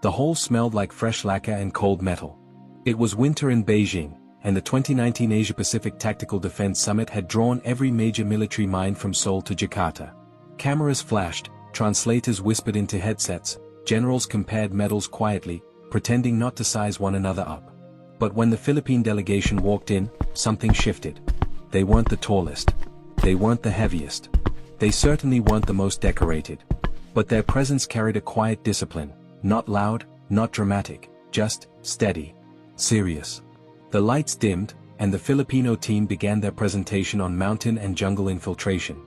The hole smelled like fresh lacquer and cold metal. It was winter in Beijing, and the 2019 Asia-Pacific Tactical Defense Summit had drawn every major military mind from Seoul to Jakarta. Cameras flashed, translators whispered into headsets, generals compared medals quietly, pretending not to size one another up. But when the Philippine delegation walked in, something shifted. They weren't the tallest. They weren't the heaviest. They certainly weren't the most decorated. But their presence carried a quiet discipline, not loud, not dramatic, just steady, serious. The lights dimmed, and the Filipino team began their presentation on mountain and jungle infiltration.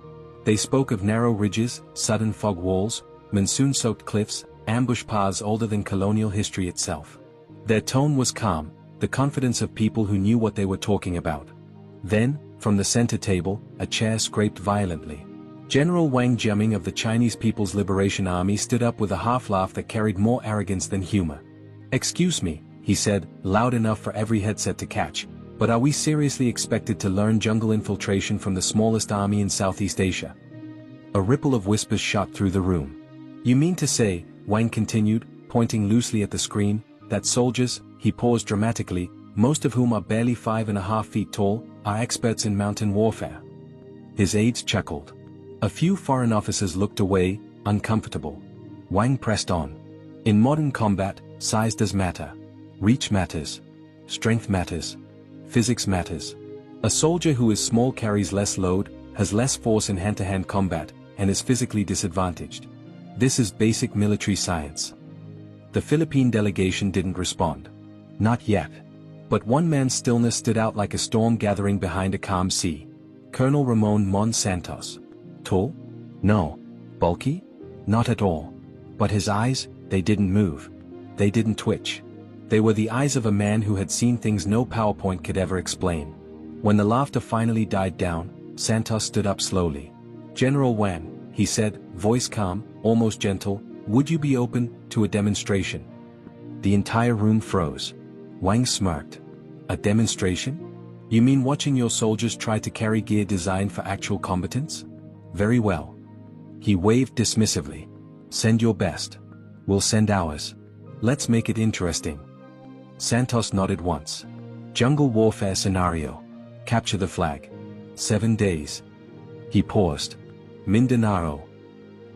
They spoke of narrow ridges, sudden fog walls, monsoon-soaked cliffs, ambush paths older than colonial history itself. Their tone was calm, the confidence of people who knew what they were talking about. Then, from the center table, a chair scraped violently. General Wang Jiaming of the Chinese People's Liberation Army stood up with a half-laugh that carried more arrogance than humor. "Excuse me," he said, loud enough for every headset to catch, "but are we seriously expected to learn jungle infiltration from the smallest army in Southeast Asia?" A ripple of whispers shot through the room. "You mean to say," Wang continued, pointing loosely at the screen, "that soldiers," he paused dramatically, "most of whom are barely 5.5 feet tall, are experts in mountain warfare?" His aides chuckled. A few foreign officers looked away, uncomfortable. Wang pressed on. "In modern combat, size does matter. Reach matters. Strength matters. Physics matters. A soldier who is small carries less load, has less force in hand-to-hand combat, and is physically disadvantaged. This is basic military science." The Philippine delegation didn't respond. Not yet. But one man's stillness stood out like a storm gathering behind a calm sea. Colonel Ramon Mon Santos. Tall? No. Bulky? Not at all. But his eyes, they didn't move. They didn't twitch. They were the eyes of a man who had seen things no PowerPoint could ever explain. When the laughter finally died down, Santos stood up slowly. "General Wang," he said, voice calm, almost gentle, "would you be open to a demonstration?" The entire room froze. Wang smirked. "A demonstration? You mean watching your soldiers try to carry gear designed for actual combatants? Very well." He waved dismissively. "Send your best. We'll send ours. Let's make it interesting." Santos nodded once. "Jungle warfare scenario. Capture the flag. 7 days." He paused. "Mindanao."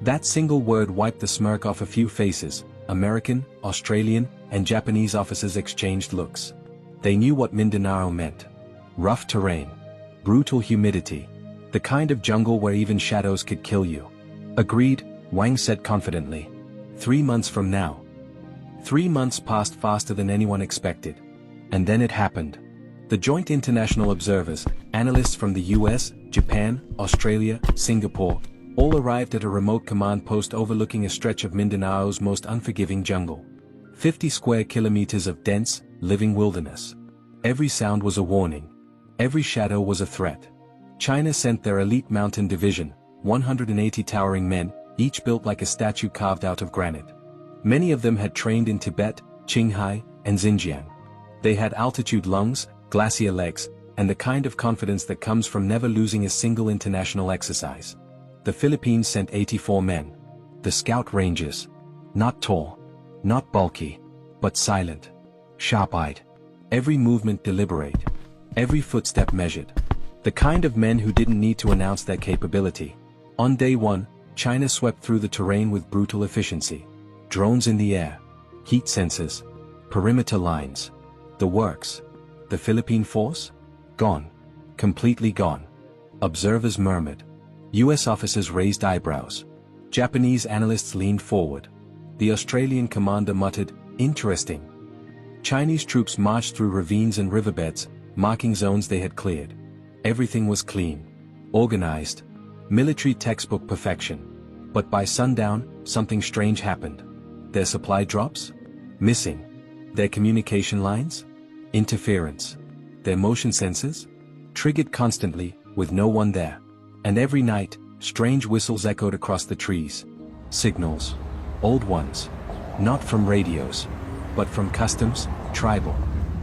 That single word wiped the smirk off a few faces. American, Australian, and Japanese officers exchanged looks. They knew what Mindanao meant. Rough terrain. Brutal humidity. The kind of jungle where even shadows could kill you. "Agreed," Wang said confidently. 3 months from now." 3 months passed faster than anyone expected. And then it happened. The joint international observers, analysts from the US, Japan, Australia, Singapore, all arrived at a remote command post overlooking a stretch of Mindanao's most unforgiving jungle. 50 square kilometers of dense, living wilderness. Every sound was a warning. Every shadow was a threat. China sent their elite mountain division, 180 towering men, each built like a statue carved out of granite. Many of them had trained in Tibet, Qinghai, and Xinjiang. They had altitude lungs, glacier legs, and the kind of confidence that comes from never losing a single international exercise. The Philippines sent 84 men. The Scout Rangers. Not tall. Not bulky. But silent. Sharp-eyed. Every movement deliberate. Every footstep measured. The kind of men who didn't need to announce their capability. On day 1, China swept through the terrain with brutal efficiency. Drones in the air. Heat sensors. Perimeter lines. The works. The Philippine force? Gone. Completely gone. Observers murmured. US officers raised eyebrows. Japanese analysts leaned forward. The Australian commander muttered, "Interesting." Chinese troops marched through ravines and riverbeds, marking zones they had cleared. Everything was clean. Organized. Military textbook perfection. But by sundown, something strange happened. Their supply drops? Missing. Their communication lines? Interference. Their motion sensors? Triggered constantly, with no one there. And every night, strange whistles echoed across the trees. Signals. Old ones. Not from radios. But from customs, tribal.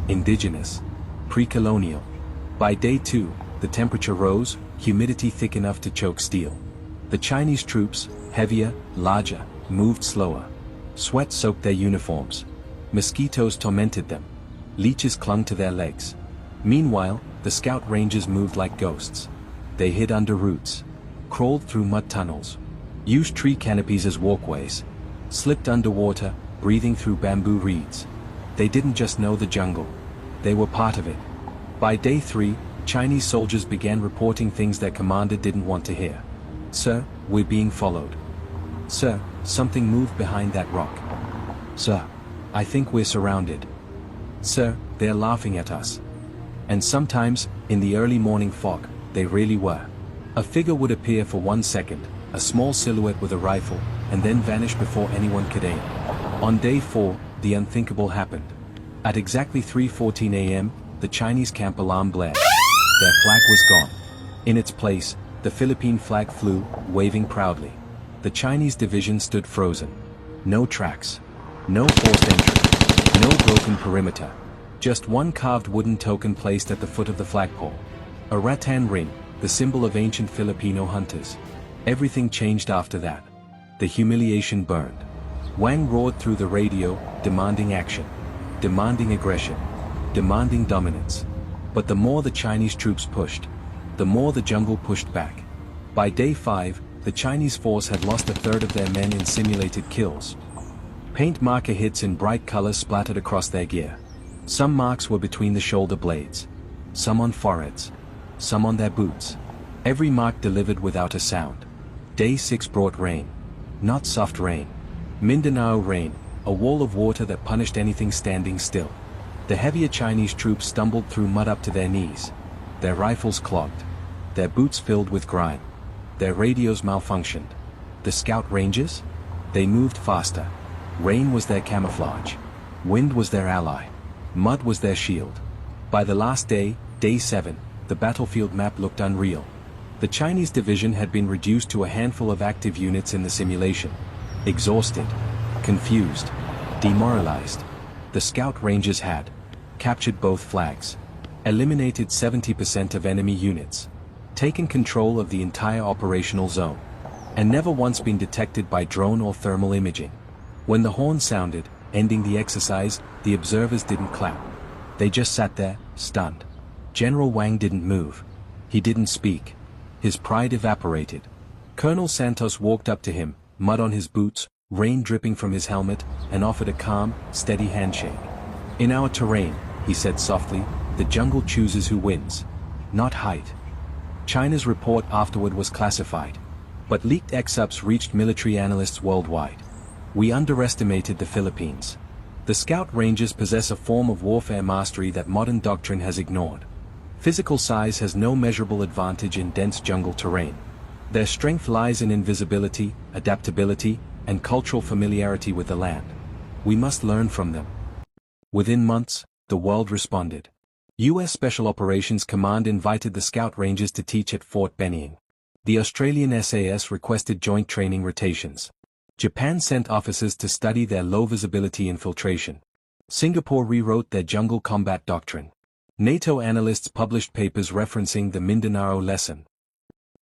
Indigenous. Pre-colonial. By day 2, the temperature rose, humidity thick enough to choke steel. The Chinese troops, heavier, larger, moved slower. Sweat soaked their uniforms. Mosquitoes tormented them. Leeches clung to their legs. Meanwhile, the Scout Rangers moved like ghosts. They hid under roots, crawled through mud tunnels, used tree canopies as walkways, slipped underwater, breathing through bamboo reeds. They didn't just know the jungle. They were part of it. By day 3, Chinese soldiers began reporting things their commander didn't want to hear. "Sir, we're being followed. Sir, something moved behind that rock. Sir, I think we're surrounded. Sir, they're laughing at us." And sometimes, in the early morning fog, they really were. A figure would appear for 1 second, a small silhouette with a rifle, and then vanish before anyone could aim. On day 4, the unthinkable happened. At exactly 3:14 a.m., the Chinese camp alarm blared. Their flag was gone. In its place, the Philippine flag flew, waving proudly. The Chinese division stood frozen. No tracks. No forced entry. No broken perimeter. Just one carved wooden token placed at the foot of the flagpole. A rattan ring, the symbol of ancient Filipino hunters. Everything changed after that. The humiliation burned. Wang roared through the radio, demanding action. Demanding aggression. Demanding dominance. But the more the Chinese troops pushed, the more the jungle pushed back. By day 5, the Chinese force had lost a third of their men in simulated kills. Paint marker hits in bright colors splattered across their gear. Some marks were between the shoulder blades. Some on foreheads. Some on their boots. Every mark delivered without a sound. Day 6 brought rain. Not soft rain. Mindanao rain, a wall of water that punished anything standing still. The heavier Chinese troops stumbled through mud up to their knees. Their rifles clogged. Their boots filled with grime. Their radios malfunctioned. The Scout Rangers? They moved faster. Rain was their camouflage. Wind was their ally. Mud was their shield. By the last day, day 7, the battlefield map looked unreal. The Chinese division had been reduced to a handful of active units in the simulation. Exhausted. Confused. Demoralized. The Scout Rangers had captured both flags, eliminated 70% of enemy units, taken control of the entire operational zone, and never once been detected by drone or thermal imaging. When the horn sounded, ending the exercise, the observers didn't clap. They just sat there, stunned. General Wang didn't move. He didn't speak. His pride evaporated. Colonel Santos walked up to him, mud on his boots, rain dripping from his helmet, and offered a calm, steady handshake. "In our terrain," he said softly, "the jungle chooses who wins. Not height." China's report afterward was classified. But leaked excerpts reached military analysts worldwide. "We underestimated the Philippines. The Scout Rangers possess a form of warfare mastery that modern doctrine has ignored. Physical size has no measurable advantage in dense jungle terrain. Their strength lies in invisibility, adaptability, and cultural familiarity with the land. We must learn from them." Within months, the world responded. U.S. Special Operations Command invited the Scout Rangers to teach at Fort Benning. The Australian SAS requested joint training rotations. Japan sent officers to study their low-visibility infiltration. Singapore rewrote their jungle combat doctrine. NATO analysts published papers referencing the Mindanao lesson.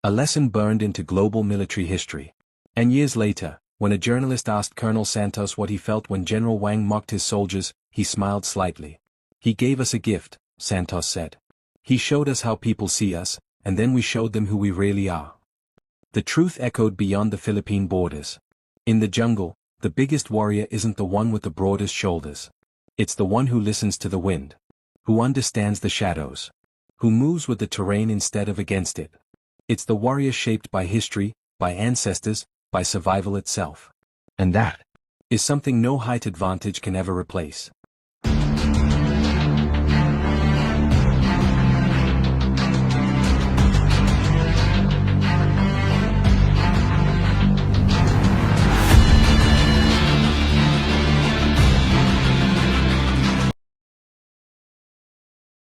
A lesson burned into global military history. And years later, when a journalist asked Colonel Santos what he felt when General Wang mocked his soldiers, he smiled slightly. "He gave us a gift," Santos said. "He showed us how people see us, and then we showed them who we really are." The truth echoed beyond the Philippine borders. In the jungle, the biggest warrior isn't the one with the broadest shoulders. It's the one who listens to the wind. Who understands the shadows. Who moves with the terrain instead of against it. It's the warrior shaped by history, by ancestors, by survival itself. And that is something no height advantage can ever replace.